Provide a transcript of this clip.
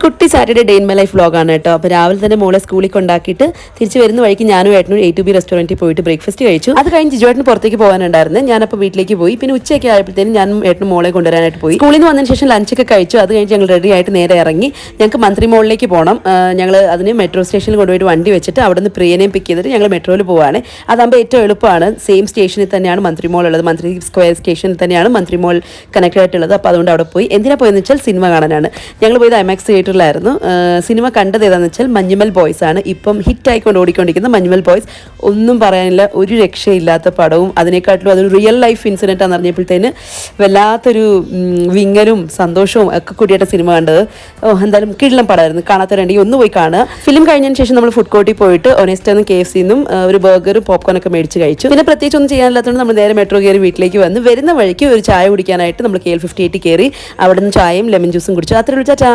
കുട്ടി Saturday day in my life വ്ലോഗാണ് കേട്ടോ. അപ്പോൾ രാവിലെ തന്നെ മോളെ സ്കൂളിൽ കൊണ്ടാക്കിയിട്ട് തിരിച്ച് വരുന്ന വഴിക്ക് ഞാനും ഏട്ടനും A2B റെസ്റ്റോറൻറ്റിൽ പോയിട്ട് ബ്രേക്ക്ഫാസ്റ്റ് കഴിച്ചു. അത് കഴിഞ്ഞ് ജിജുവേട്ടന് പുറത്തേക്ക് പോകാനുണ്ടായിരുന്നു. ഞാനപ്പോൾ വീട്ടിലേക്ക് പോയി. പിന്നെ ഉച്ചയൊക്കെ ആയപ്പോഴത്തേനും ഞാൻ ഏട്ടനും മോളെ കൊണ്ടുവരാനായിട്ട് പോയി. സ്കൂളിൽ നിന്ന് വന്നതിന് ശേഷം ലഞ്ചൊക്കെ കഴിച്ചു. അത് കഴിഞ്ഞ് ഞങ്ങൾ റെഡി ആയിട്ട് നേരെ ഇറങ്ങി. ഞങ്ങൾക്ക് മന്ത്രി മോളിലേക്ക് പോകണം. ഞങ്ങൾ അതിന് മെട്രോ സ്റ്റേഷനിൽ കൊണ്ടുപോയിട്ട് വണ്ടി വെച്ചിട്ട് അവിടെ നിന്ന് പ്രിയനെയും പിക്ക് ചെയ്തിട്ട് ഞങ്ങൾ മെട്രോയിൽ പോവാണ്. അതാകുമ്പോൾ ഏറ്റവും എളുപ്പമാണ്. സെയിം സ്റ്റേഷനിൽ തന്നെയാണ് മന്ത്രി മോൾ ഉള്ളത്. മന്ത്രി സ്ക്വയർ സ്റ്റേഷനിൽ തന്നെയാണ് മന്ത്രി മോൾ കണക്ട് ആയിട്ടുള്ളത്. അപ്പോൾ അതുകൊണ്ട് അവിടെ പോയി. എന്തിനാ പോയെന്ന് വെച്ചാൽ സിനിമ കാണാനാണ്. ഞങ്ങൾ പോയത് IMAX തിയേറ്ററിലായിരുന്നു. സിനിമ കണ്ടത് ഏതാണെന്ന് വെച്ചാൽ മഞ്ഞുമൽ ബോയ്സ് ആണ്. ഇപ്പം ഹിറ്റായിക്കൊണ്ട് ഓടിക്കൊണ്ടിരിക്കുന്ന മഞ്ഞുമൽ ബോയ്സ്. ഒന്നും പറയാനില്ല, ഒരു രക്ഷയില്ലാത്ത പടവും. അതിനെക്കാട്ടിലും അതൊരു റിയൽ ലൈഫ് ഇൻസിഡൻ്റ് ആണെന്ന് അറിഞ്ഞപ്പോഴത്തേന് വല്ലാത്തൊരു വിങ്ങലും സന്തോഷവും ഒക്കെ കൂടിയായിട്ട് സിനിമ കണ്ടത്. എന്തായാലും കിടിലം പടമായിരുന്നു. കാണാത്തവരുണ്ടെങ്കിൽ ഒന്ന് പോയി കാണുക. ഫിലിം കഴിഞ്ഞതിന് ശേഷം നമ്മൾ ഫുഡ് കോർട്ടിൽ പോയിട്ട് ഒനേസ്റ്റെന്നും KFCന്നും ഒരു ബർഗറും പോപ്കോണൊക്കെ മേടിച്ച് കഴിച്ചു. പിന്നെ പ്രത്യേകിച്ച് ഒന്നും ചെയ്യാനില്ലാത്തതുകൊണ്ട് നമ്മൾ നേരെ മെട്രോ കയറി വീട്ടിലേക്ക് വന്ന് വരുന്ന വഴിക്ക് ഒരു ചായ കുടിക്കാനായിട്ട് നമ്മൾ KL 58 കയറി. അവിടെ നിന്ന് ചായയും ലെമൺ ജ്യൂസും കുടിച്ചു. അത്രയും വിളിച്ചാ.